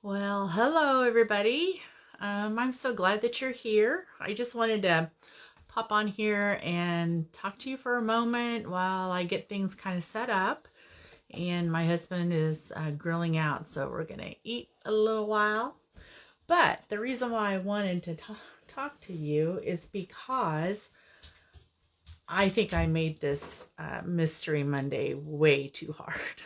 Well, hello everybody. I'm so glad that you're here. I just wanted to pop on here and talk to you for a moment while I get things kind of set up. And my husband is grilling out, so we're going to eat a little while. But the reason why I wanted to talk to you is because I think I made this Mystery Monday way too hard.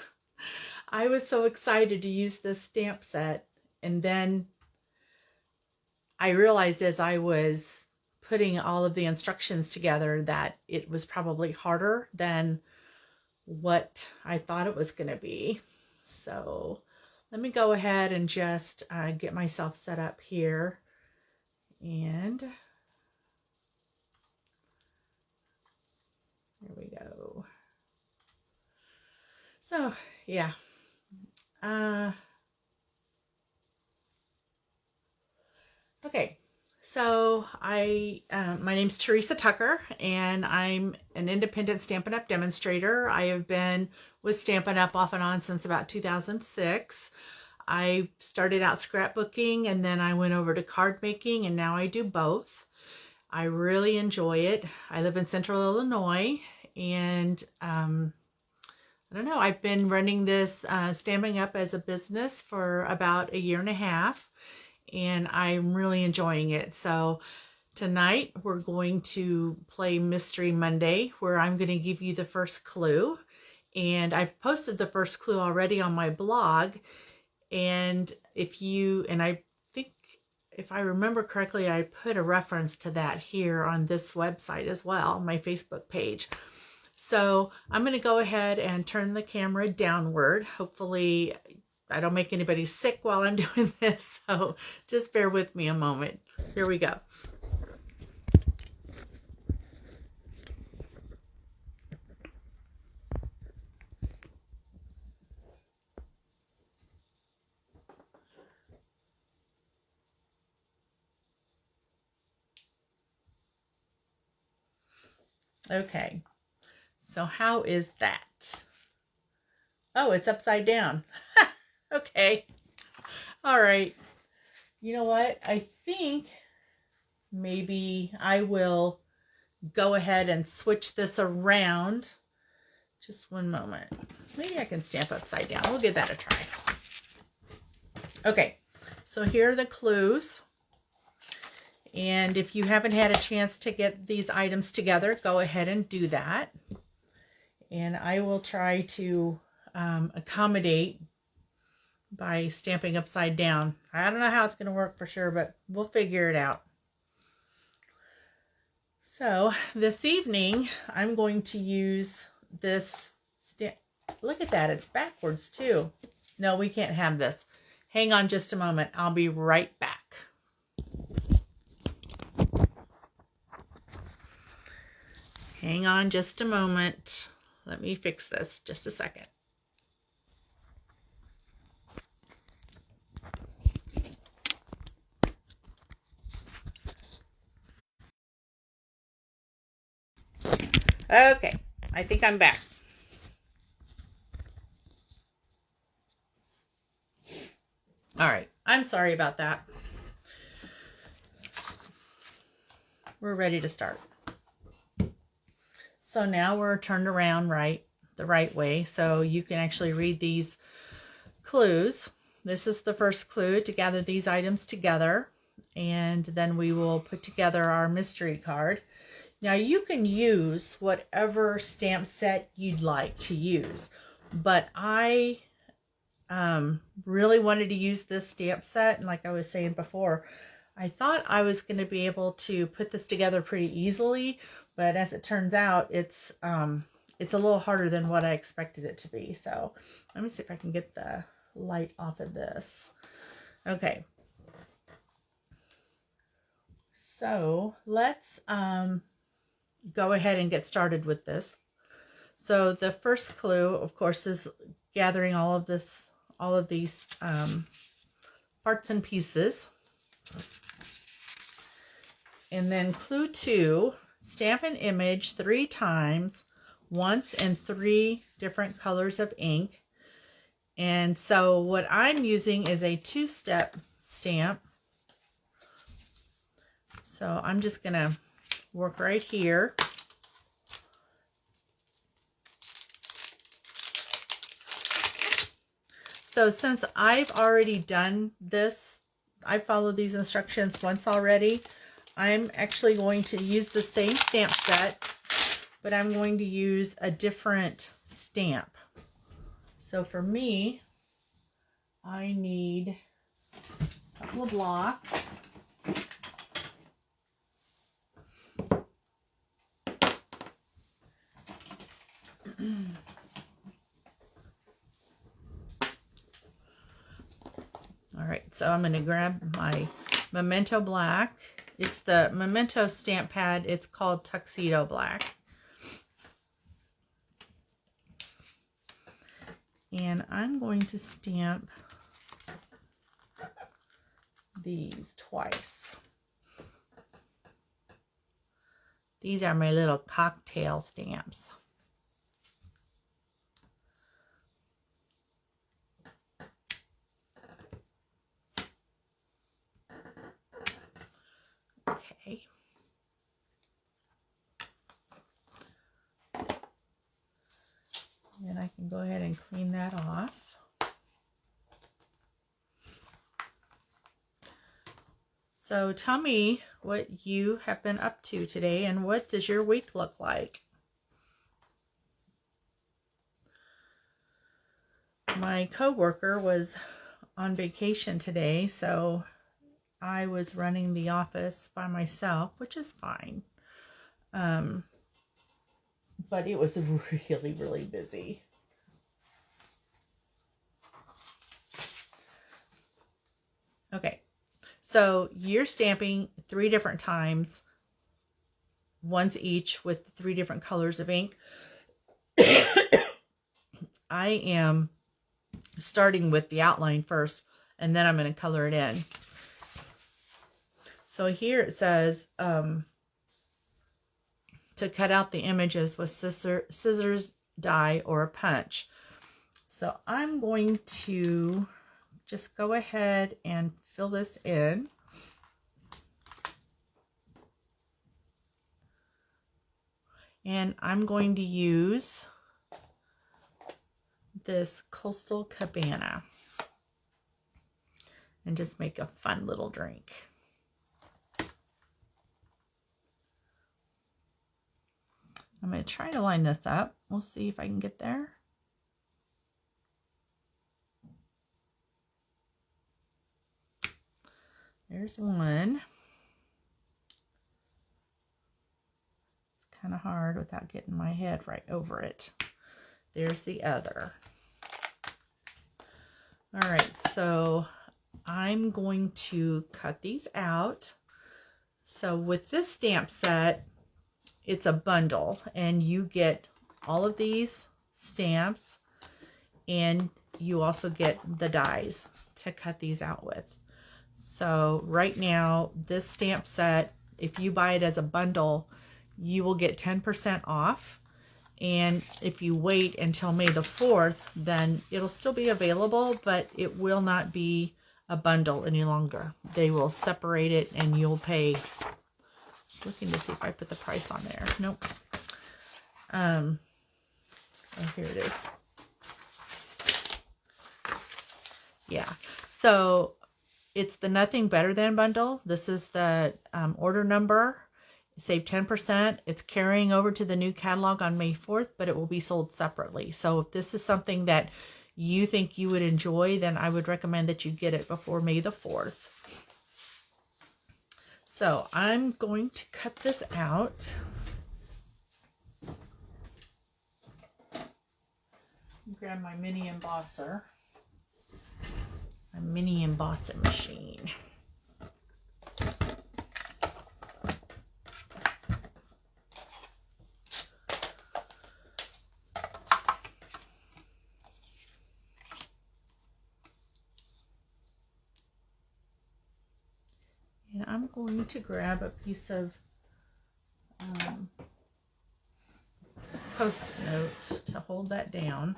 I was so excited to use this stamp set, and then I realized as I was putting all of the instructions together that it was probably harder than what I thought it was going to be. So let me go ahead and just get myself set up here. And there we go. So yeah. Okay, so my name's Theresa Tucker, and I'm an independent Stampin' Up! Demonstrator. I have been with Stampin' Up! Off and on since about 2006. I started out scrapbooking, and then I went over to card making, and now I do both. I really enjoy it. I live in Central Illinois, and I don't know, I've been running this Stampin' Up! As a business for about a year and a half. And I'm really enjoying it. So tonight we're going to play Mystery Monday, where I'm going to give you the first clue. And I've posted the first clue already on my blog. And I think if I remember correctly, I put a reference to that here on this website as well, my Facebook page. So I'm going to go ahead and turn the camera downward. Hopefully I don't make anybody sick while I'm doing this, so just bear with me a moment. Here we go. Okay, so how is that? Oh, it's upside down. Okay. All right. You know what? I think maybe I will go ahead and switch this around. Just one moment. Maybe I can stamp upside down. We'll give that a try. Okay. So here are the clues. And if you haven't had a chance to get these items together, go ahead and do that. And I will try to accommodate by stamping upside down. I don't know how it's going to work for sure, but we'll figure it out. So this evening, I'm going to use this stamp. Look at that, it's backwards too. No, we can't have this. Hang on just a moment. I'll be right back. Hang on just a moment. Let me fix this just a second. Okay, I think I'm back. All right, I'm sorry about that. We're ready to start. So now we're turned around the right way, so you can actually read these clues. This is the first clue, to gather these items together, and then we will put together our mystery card. Now you can use whatever stamp set you'd like to use, but I really wanted to use this stamp set, and like I was saying before, I thought I was going to be able to put this together pretty easily, but as it turns out, it's a little harder than what I expected it to be. So let me see if I can get the light off of this. Okay. So let's go ahead and get started with this. So the first clue, of course, is gathering all of these parts and pieces. And then clue 2, stamp an image 3 times, once in 3 different colors of ink, And so what I'm using is a 2-step stamp. So I'm just going to work right here. So since I've already done this, I followed these instructions once already, I'm actually going to use the same stamp set, but I'm going to use a different stamp. So for me, I need a couple of blocks. All right, so I'm going to grab my Memento Black. It's the Memento stamp pad. It's called Tuxedo Black. And I'm going to stamp these twice. These are my little cocktail stamps. Okay. And I can go ahead and clean that off. So tell me what you have been up to today and what does your week look like? My coworker was on vacation today, so I was running the office by myself, which is fine. But it was really, really busy. Okay, so you're stamping 3 different times, once each with 3 different colors of ink. I am starting with the outline first, and then I'm going to color it in. So here it says to cut out the images with scissors, die, or a punch. So I'm going to just go ahead and fill this in. And I'm going to use this Coastal Cabana and just make a fun little drink. I'm going to try to line this up. We'll see if I can get there. There's one. It's kind of hard without getting my head right over it. There's the other. All right, so I'm going to cut these out. So with this stamp set, it's a bundle, and you get all of these stamps, and you also get the dies to cut these out with. So right now, this stamp set, if you buy it as a bundle, you will get 10% off. And if you wait until May the 4th, then it'll still be available, but it will not be a bundle any longer. They will separate it and you'll pay. Just looking to see if I put the price on there. Nope. Oh, here it is. Yeah. So it's the Nothing Better Than bundle. This is the order number. Save 10%. It's carrying over to the new catalog on May 4th, but it will be sold separately. So if this is something that you think you would enjoy, then I would recommend that you get it before May the 4th. So I'm going to cut this out. Grab my mini embosser. My mini embossing machine. And I'm going to grab a piece of Post-it note to hold that down.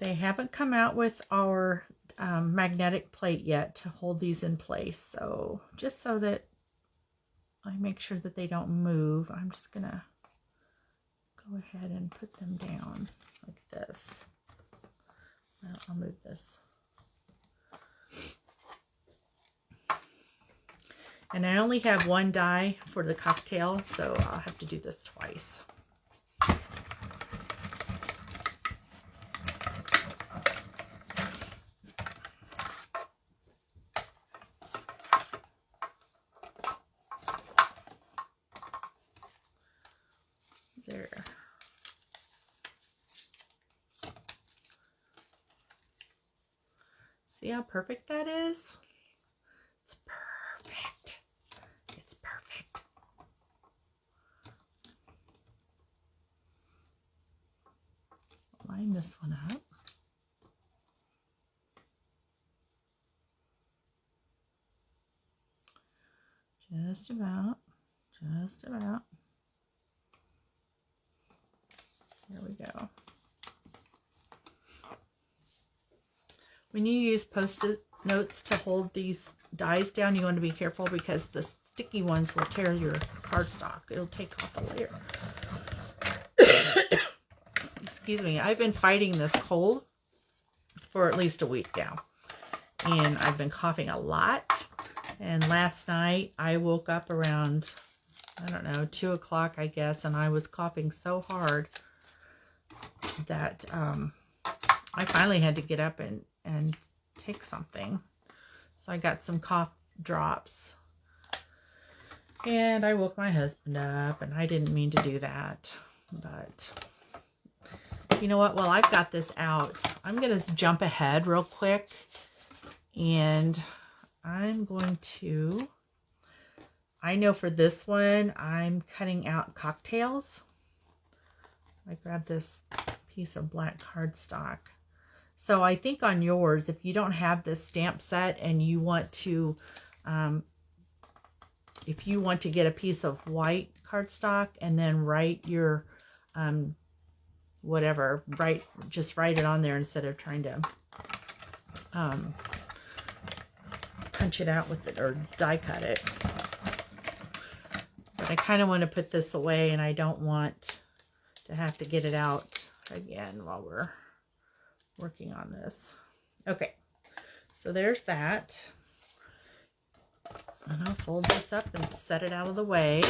They haven't come out with our magnetic plate yet to hold these in place. So just so that I make sure that they don't move, I'm just gonna go ahead and put them down like this. Well, I'll move this. And I only have one die for the cocktail, so I'll have to do this twice. There. See how perfect that is? It's perfect. It's perfect. Line this one up. Just about. Just about. There we go. When you use Post-it notes to hold these dies down, you want to be careful because the sticky ones will tear your cardstock. It'll take off a layer. Excuse me. I've been fighting this cold for at least a week now. And I've been coughing a lot. And last night I woke up around, I don't know, 2 o'clock, I guess. And I was coughing so hard that I finally had to get up and take something. So I got some cough drops. And I woke my husband up, and I didn't mean to do that. But you know what? While I've got this out, I'm going to jump ahead real quick. And I'm going to, I know for this one, I'm cutting out cocktails. I grabbed this piece of black cardstock. So I think on yours, if you don't have this stamp set and you want to, if you want to get a piece of white cardstock and then write your, whatever, just write it on there instead of trying to punch it out with it or die cut it. But I kind of want to put this away, and I don't want to have to get it out again while we're working on this. Okay, so there's that. And I'll fold this up and set it out of the way.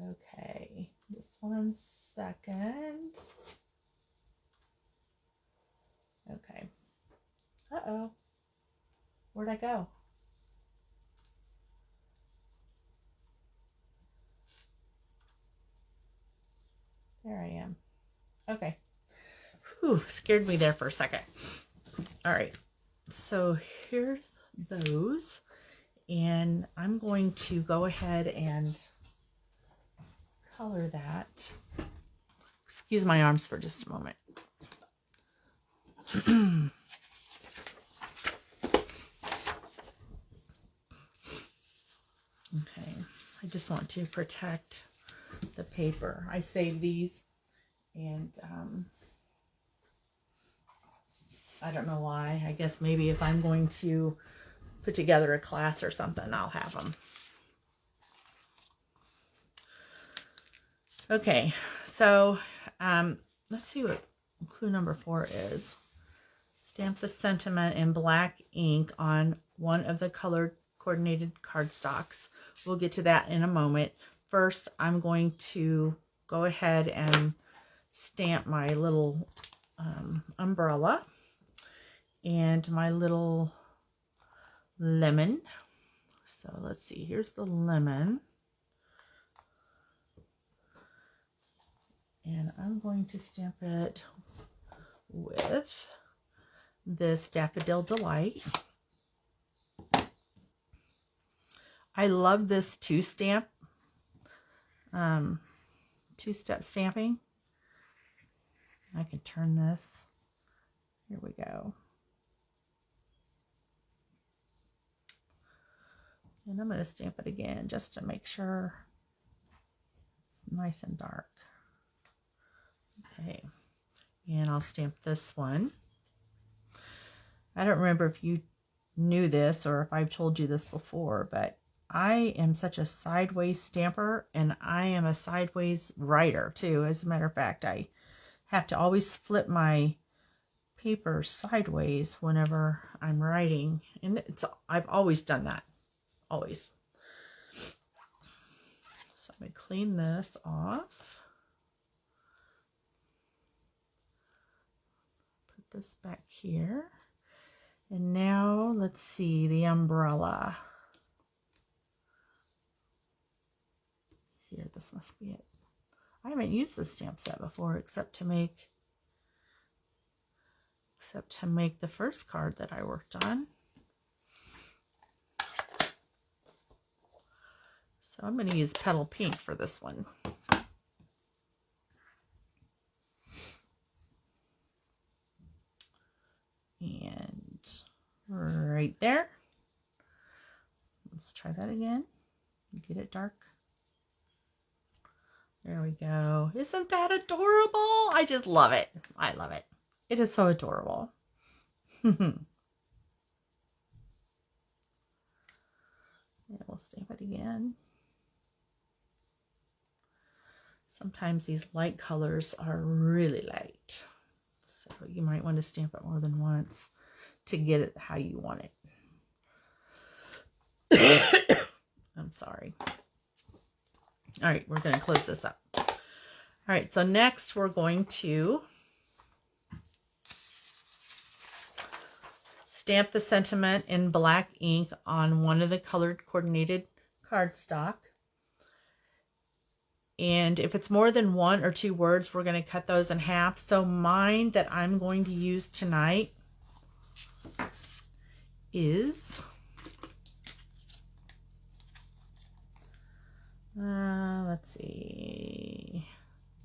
Okay, this one's second. Okay. Uh-oh. Where'd I go? There I am. Okay. Whew, scared me there for a second. All right. So here's those. And I'm going to go ahead and color that. Excuse my arms for just a moment. Okay. I just want to protect the paper. I saved these, and I don't know why. I guess maybe if I'm going to put together a class or something, I'll have them. Okay, so let's see what clue number 4 is. Stamp the sentiment in black ink on one of the colored coordinated cardstocks. We'll get to that in a moment. First, I'm going to go ahead and stamp my little umbrella and my little lemon. So let's see, here's the lemon. And I'm going to stamp it with this Daffodil Delight. I love this two-step stamping. I can turn this. Here we go. And I'm going to stamp it again just to make sure it's nice and dark. Okay, and I'll stamp this one. I don't remember if you knew this or if I've told you this before, but I am such a sideways stamper, and I am a sideways writer too. As a matter of fact, I have to always flip my paper sideways whenever I'm writing, and I've always done that, always. So I'm going to clean this off. Put this back here. And now let's see the umbrella. Here, this must be it. I haven't used this stamp set before except to make the first card that I worked on. So I'm going to use Petal Pink for this one. And right there. Let's try that again. Get it dark. There we go. Isn't that adorable? I just love it. I love it. It is so adorable. And we'll stamp it again. Sometimes these light colors are really light. So you might want to stamp it more than once to get it how you want it. I'm sorry. All right, we're going to close this up. All right, so next we're going to stamp the sentiment in black ink on one of the colored coordinated cardstock. And if it's more than 1 or 2 words, we're going to cut those in half. So mine that I'm going to use tonight is, let's see,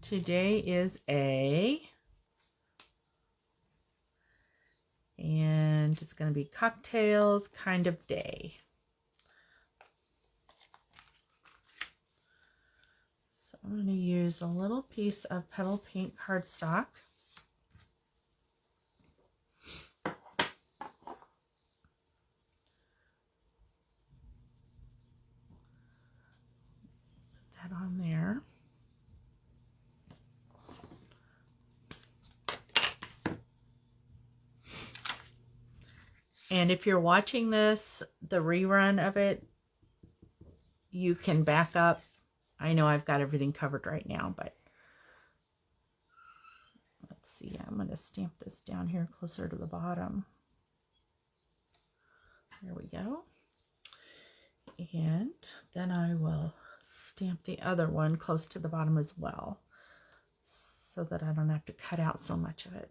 today is A, and it's going to be Cocktails Kind of Day. So I'm going to use a little piece of Petal Pink cardstock. On there. And if you're watching this, the rerun of it, you can back up. I know I've got everything covered right now, but let's see. I'm going to stamp this down here closer to the bottom. There we go. And then I will stamp the other one close to the bottom as well, so that I don't have to cut out so much of it.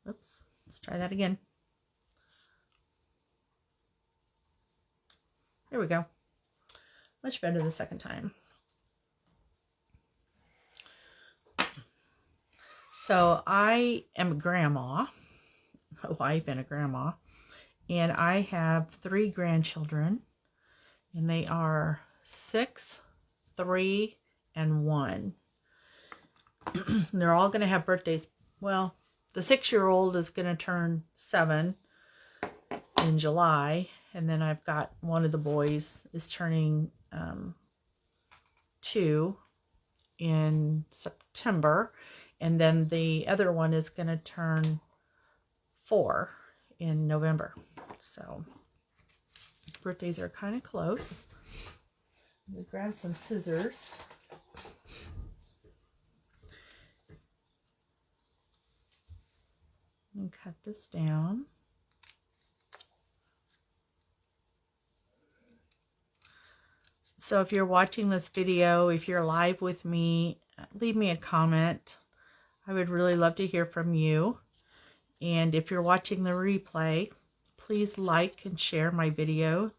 Oops, let's try that again. There we go. Much better the second time. So I am a grandma, a wife and a grandma, and I have 3 grandchildren, and they are 6, 3, and 1. They're all going to have birthdays. Well, the 6-year-old is going to turn 7 in July, and then I've got one of the boys is turning 2 in September. And then the other one is going to turn 4 in November. So birthdays are kind of close. Let me grab some scissors. And cut this down. So if you're watching this video, if you're live with me, leave me a comment. I would really love to hear from you. And if you're watching the replay, please like and share my video.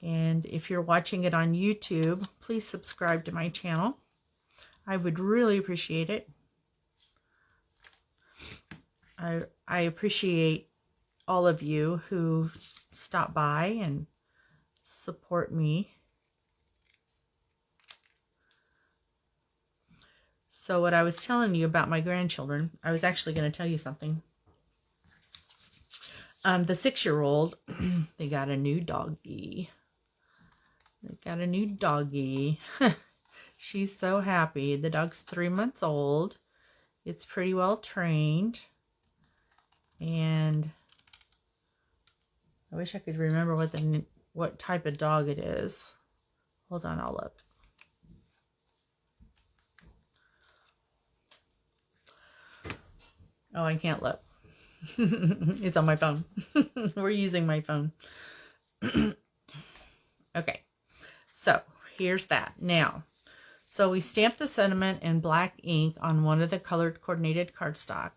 And if you're watching it on YouTube, please subscribe to my channel. I would really appreciate it. I appreciate all of you who stop by and support me. So what I was telling you about my grandchildren, I was actually going to tell you something. The 6-year-old, they got a new doggy. They got a new doggy. She's so happy. The dog's 3 months old. It's pretty well trained. And I wish I could remember what type of dog it is. Hold on, I'll look. Oh, I can't look. It's on my phone. We're using my phone. Okay, so here's that. Now, so we stamped the sentiment in black ink on one of the colored coordinated cardstock.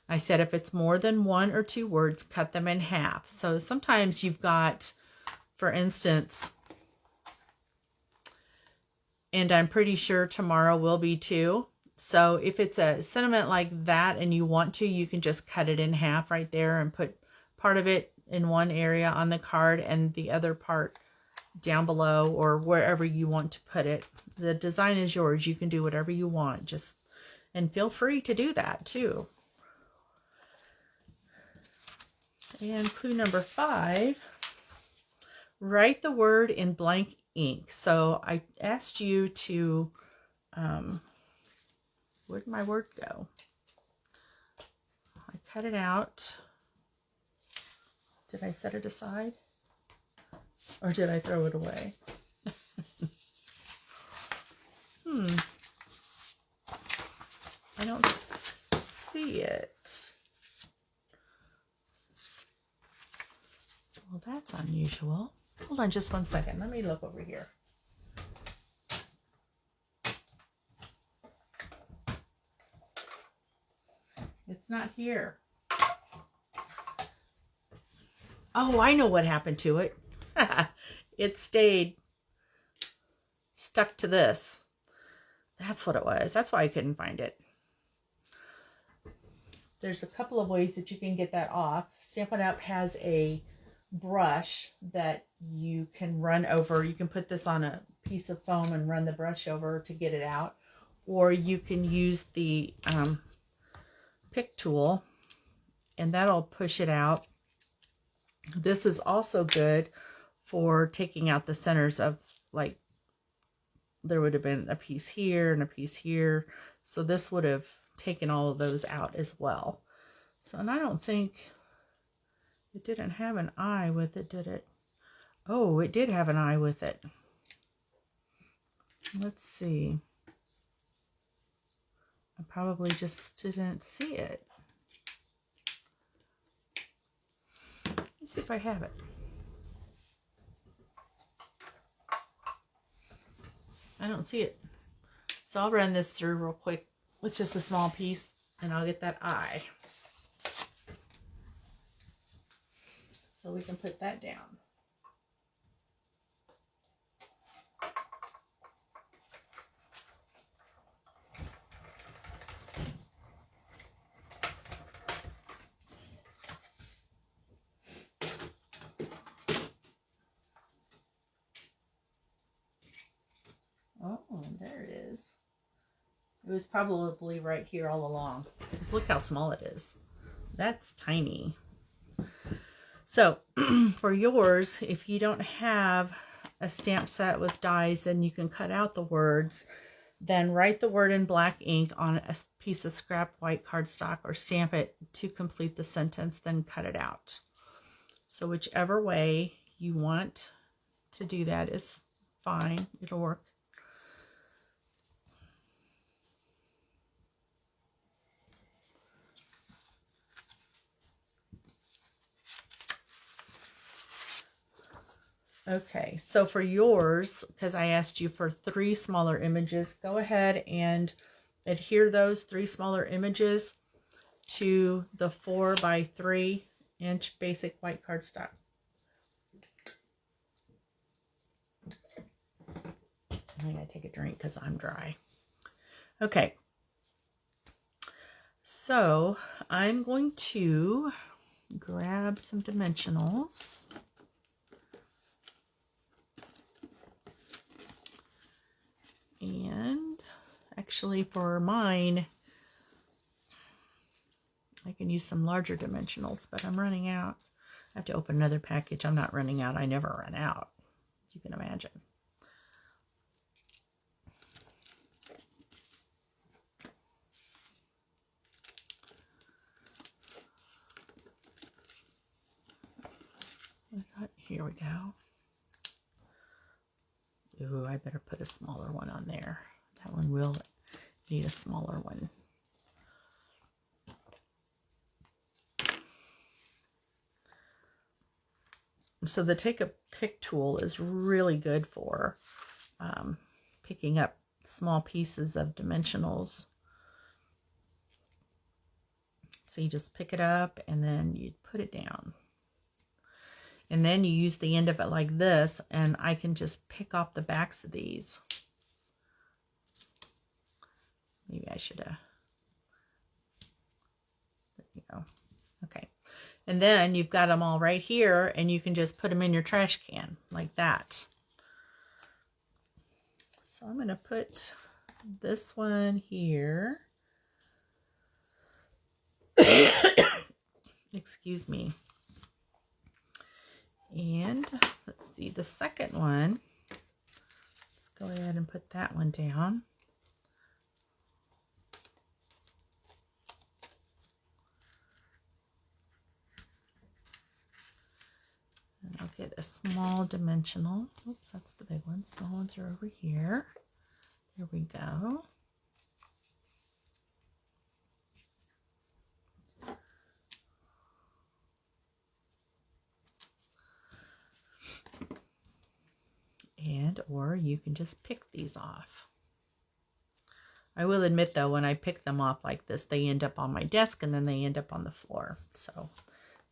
I said if it's more than 1 or 2 words, cut them in half. So sometimes you've got, for instance, and I'm pretty sure tomorrow will be too. So if it's a sentiment like that and you want to, you can just cut it in half right there and put part of it in one area on the card and the other part down below or wherever you want to put it. The design is yours. You can do whatever you want. And feel free to do that too. And clue number 5, write the word in blank ink. So I asked you to, where'd my word go? I cut it out. Did I set it aside? Or did I throw it away? I don't see it. Well, that's unusual. Hold on just 1 second. Let me look over here. It's not here. Oh, I know what happened to it. It stayed stuck to this. That's what it was. That's why I couldn't find it. There's a couple of ways that you can get that off. Stampin' Up! Has a brush that you can run over. You can put this on a piece of foam and run the brush over to get it out. Or you can use the pick tool and that'll push it out. This is also good for taking out the centers of, like, there would have been a piece here and a piece here. So this would have taken all of those out as well. So, and I don't think it didn't have an eye with it, did it? Oh, it did have an eye with it. Let's see. I probably just didn't see it. Let's see if I have it. I don't see it. So I'll run this through real quick with just a small piece and I'll get that eye. So we can put that down. Oh, there it is. It was probably right here all along. Just look how small it is. That's tiny. So for yours, if you don't have a stamp set with dies and you can cut out the words, then write the word in black ink on a piece of scrap white cardstock or stamp it to complete the sentence, then cut it out. So whichever way you want to do that is fine. It'll work. Okay, so for yours, because I asked you for 3 smaller images, go ahead and adhere those 3 smaller images to the 4 by 3 inch basic white cardstock. I'm going to take a drink because I'm dry. Okay. So I'm going to grab some dimensionals. And actually for mine, I can use some larger dimensionals, but I'm running out. I have to open another package. I'm not running out. I never run out, as you can imagine. Here we go. Ooh, I better put a smaller one on there. That one will need a smaller one. So the Take a Pick tool is really good for picking up small pieces of dimensionals. So you just pick it up and then you put it down. And then you use the end of it like this, and I can just pick off the backs of these. Maybe I should have. There you go. Okay. And then you've got them all right here, and you can just put them in your trash can like that. So I'm going to put this one here. Excuse me. And let's see the second one. Let's go ahead and put that one down. And I'll get a small dimensional. Oops, that's the big one. Small ones are over here. Here we go. And or you can just pick these off. I will admit though, when I pick them off like this, they end up on my desk and then they end up on the floor. So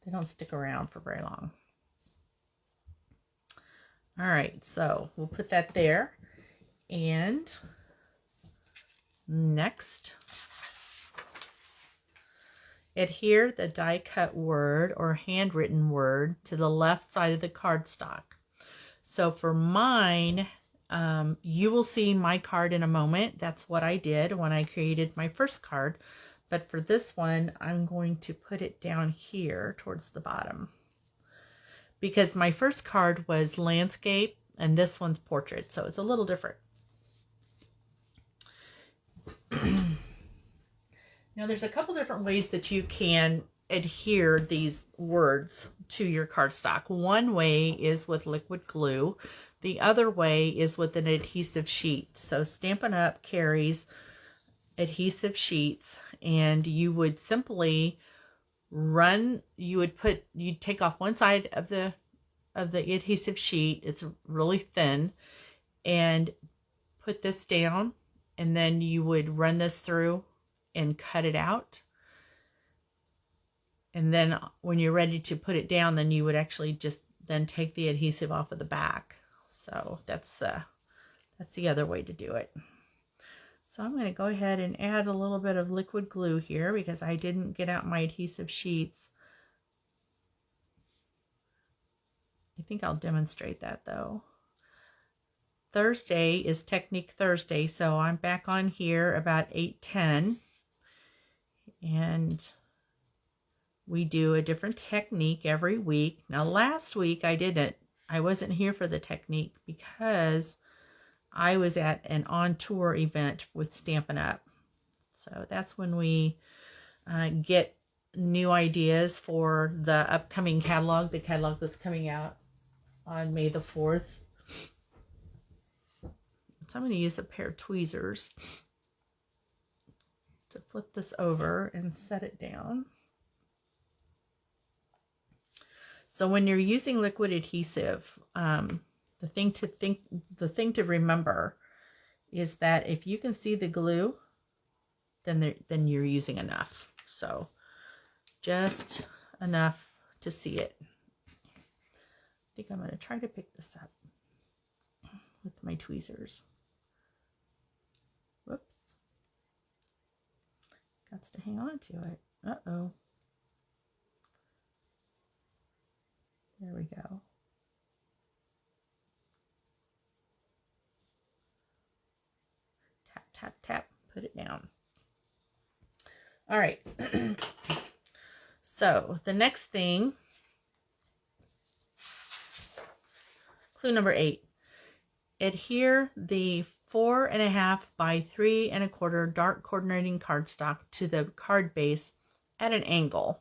they don't stick around for very long. All right, so we'll put that there. And next, adhere the die cut word or handwritten word to the left side of the cardstock. So for mine, you will see my card in a moment. That's what I did when I created my first card. But for this one, I'm going to put it down here towards the bottom. Because my first card was landscape and this one's portrait. So it's a little different. Now there's a couple different ways that you can adhere these words to your cardstock. One way is with liquid glue. The other way is with an adhesive sheet. So Stampin' Up! Carries adhesive sheets, and you would simply you'd take off one side of the adhesive sheet. It's really thin, and put this down, and then you would run this through and cut it out. And then when you're ready to put it down, then you would actually just then take the adhesive off of the back. So that's the other way to do it. So I'm going to go ahead and add a little bit of liquid glue here because I didn't get out my adhesive sheets. I think I'll demonstrate that though. Thursday is Technique Thursday, so I'm back on here about 8:10. And we do a different technique every week. Now last week I wasn't here for the technique because I was at an on-tour event with Stampin' Up. So that's when we get new ideas for the upcoming catalog, the catalog that's coming out on May the 4th. So I'm going to use a pair of tweezers to flip this over and set it down. So when you're using liquid adhesive, the thing to remember is that if you can see the glue, then you're using enough. So just enough to see it. I think I'm going to try to pick this up with my tweezers. Whoops. Got to hang on to it. Uh-oh. There we go. Tap, tap, tap. Put it down. All right. So the next thing, clue number 8. Adhere the 4.5 by 3.25 dark coordinating cardstock to the card base at an angle.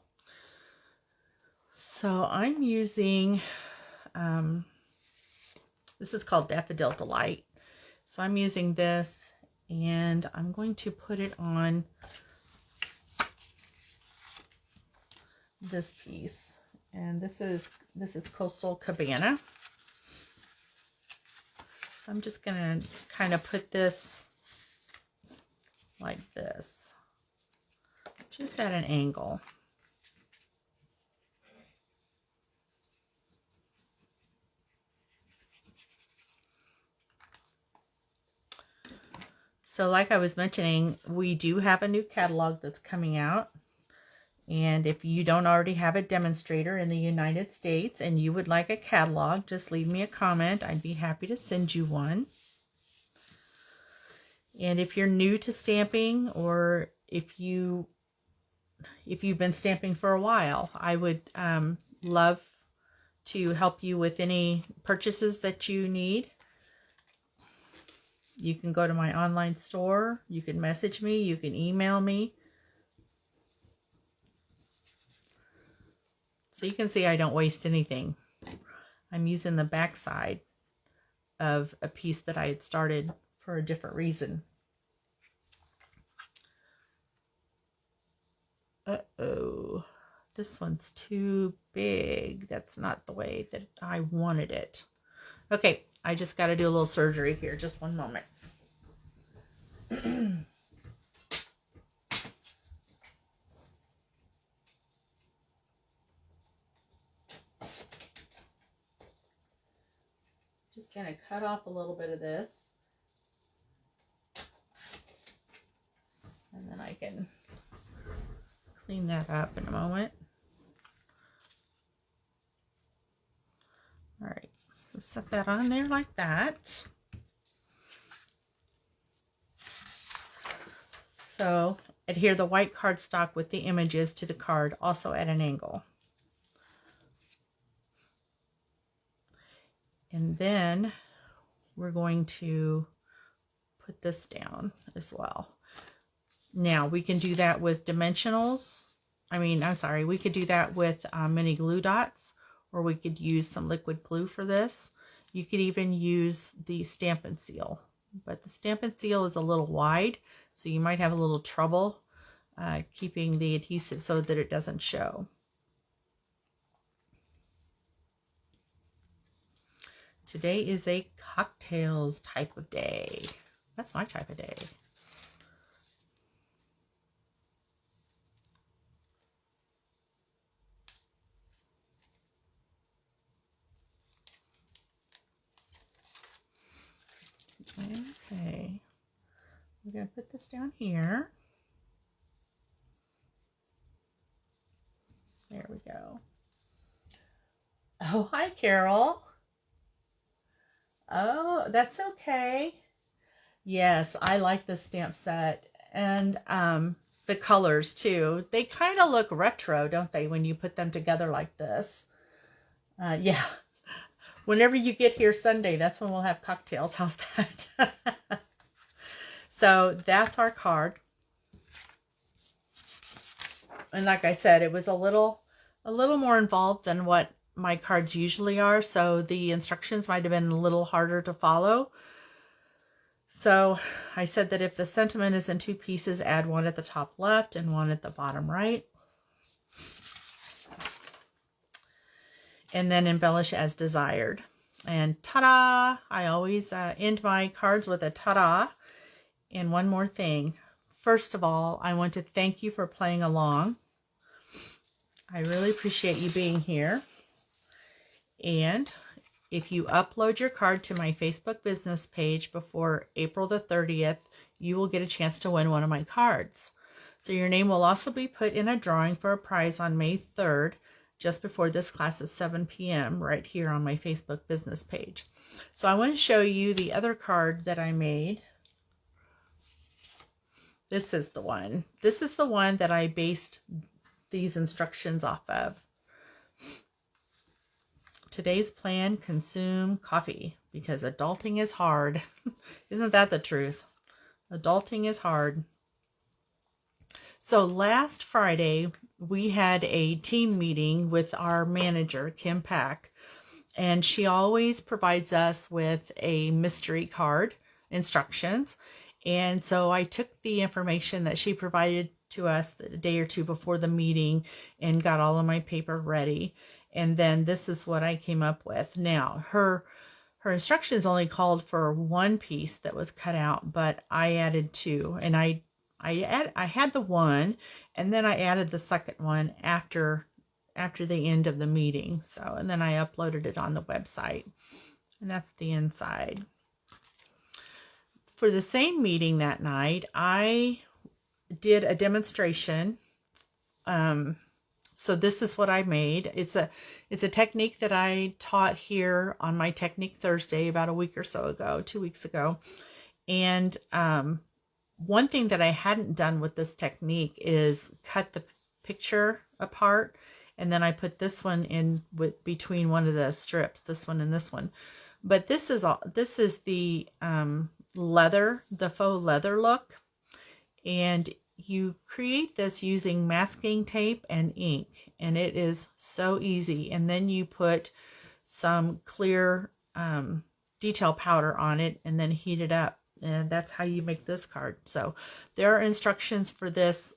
So I'm using, this is called Daffodil Delight. So I'm using this, and I'm going to put it on this piece, and this is Coastal Cabana. So I'm just gonna kind of put this like this, just at an angle. So like I was mentioning, we do have a new catalog that's coming out. And if you don't already have a Demonstrator in the United States and you would like a catalog, just leave me a comment. I'd be happy to send you one. And if you're new to stamping, or if you've been stamping for a while, I would love to help you with any purchases that you need. You can go to my online store, you can message me, you can email me. So you can see I don't waste anything. I'm using the back side of a piece that I had started for a different reason. Uh-oh. This one's too big. That's not the way that I wanted it. Okay, I just got to do a little surgery here. Just one moment. Just going to cut off a little bit of this. And then I can clean that up in a moment. All right, let's set that on there like that. So adhere the white cardstock with the images to the card, also at an angle. And then we're going to put this down as well. Now we can do that with dimensionals. We could do that with mini glue dots, or we could use some liquid glue for this. You could even use the Stampin' Seal, but the Stampin' Seal is a little wide, so you might have a little trouble keeping the adhesive so that it doesn't show. Today is a cocktails type of day. That's my type of day. Okay, we're going to put this down here. There we go. Oh, hi, Carol. Oh, that's okay. Yes, I like the stamp set, and the colors too. They kind of look retro, don't they, when you put them together like this? Yeah. Whenever you get here Sunday, that's when we'll have cocktails. How's that? So that's our card. And like I said, it was a little more involved than what my cards usually are. So the instructions might have been a little harder to follow. So I said that if the sentiment is in 2 pieces, add one at the top left and one at the bottom right. And then embellish as desired. And ta-da! I always end my cards with a ta-da. And one more thing. First of all, I want to thank you for playing along. I really appreciate you being here. And if you upload your card to my Facebook business page before April the 30th, you will get a chance to win one of my cards. So your name will also be put in a drawing for a prize on May 3rd, just before this class at 7 p.m. right here on my Facebook business page. So I want to show you the other card that I made. This is the one. This is the one that I based these instructions off of. Today's plan, consume coffee because adulting is hard. Isn't that the truth? Adulting is hard. So last Friday, we had a team meeting with our manager, Kim Pack, and she always provides us with a mystery card instructions. And so I took the information that she provided to us a day or two before the meeting and got all of my paper ready. And then this is what I came up with. Now, her instructions only called for one piece that was cut out, but I added two. And I had the one, and then I added the second one after the end of the meeting. So, and then I uploaded it on the website. And that's the inside. For the same meeting that night, I did a demonstration. So this is what I made. It's a technique that I taught here on my Technique Thursday about a week or so ago, 2 weeks ago. And one thing that I hadn't done with this technique is cut the picture apart, and then I put this one in between one of the strips, this one and this one. But this is the leather, the faux leather look, and you create this using masking tape and ink, and it is so easy. And then you put some clear detail powder on it and then heat it up, and that's how you make this card. So there are instructions for this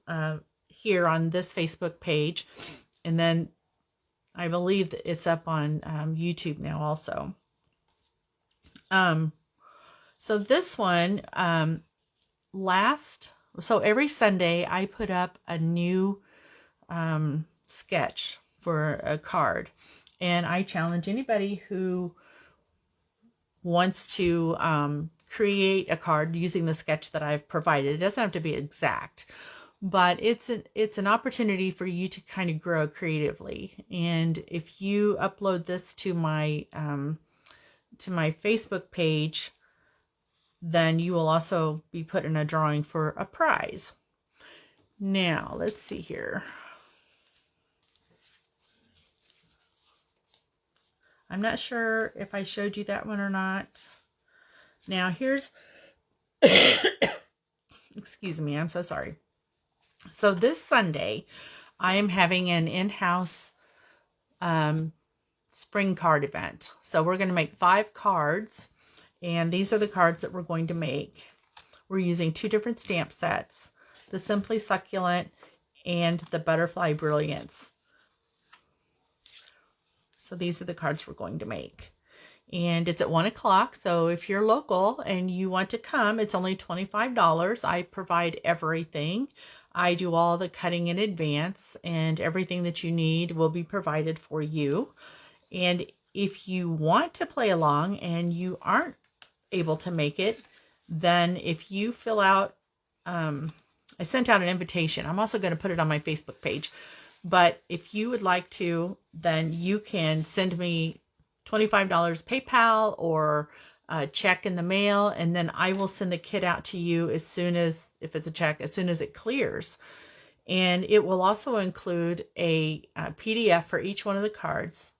here on this Facebook page, and then I believe that it's up on YouTube now also. So this one, so every Sunday I put up a new sketch for a card, and I challenge anybody who wants to create a card using the sketch that I've provided. It doesn't have to be exact, but it's an opportunity for you to kind of grow creatively. And if you upload this to my Facebook page, then you will also be put in a drawing for a prize. Now, let's see here. I'm not sure if I showed you that one or not. Now, here's, excuse me, I'm so sorry. So this Sunday, I am having an in-house spring card event. So we're going to make 5 cards. And these are the cards that we're going to make. We're using 2 different stamp sets, the Simply Succulent and the Butterfly Brilliance. So these are the cards we're going to make. And it's at 1 o'clock. So if you're local and you want to come, it's only $25. I provide everything. I do all the cutting in advance, and everything that you need will be provided for you. And if you want to play along and you aren't able to make it, then if you fill out, I sent out an invitation. I'm also going to put it on my Facebook page. But if you would like to, then you can send me $25 PayPal or a check in the mail, and then I will send the kit out to you as soon as, if it's a check, as soon as it clears. And it will also include a PDF for each one of the cards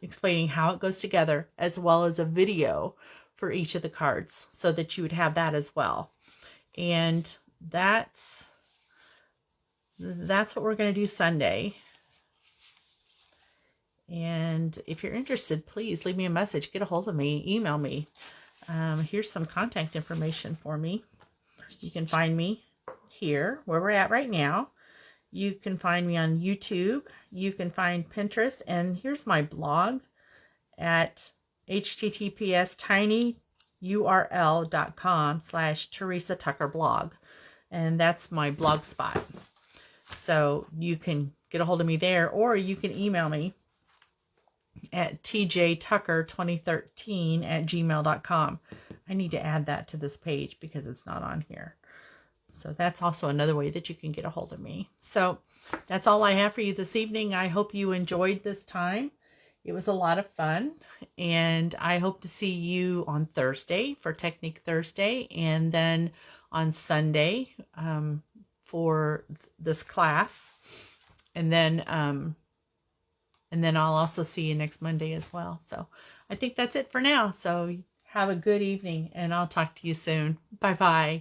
explaining how it goes together, as well as a video for each of the cards, so that you would have that as well. And that's what we're going to do Sunday. And if you're interested, please leave me a message, get a hold of me, email me. Here's some contact information for me. You can find me here where we're at right now. You can find me on YouTube. You can find Pinterest, and here's my blog at https://tinyurl.com/Theresa Tucker blog. And that's my blog spot. So you can get a hold of me there, or you can email me at tjtucker2013@gmail.com. I need to add that to this page because it's not on here. So that's also another way that you can get a hold of me. So that's all I have for you this evening. I hope you enjoyed this time. It was a lot of fun, and I hope to see you on Thursday for Technique Thursday, and then on Sunday for this class, and then I'll also see you next Monday as well. So I think that's it for now. So have a good evening, and I'll talk to you soon. Bye-bye.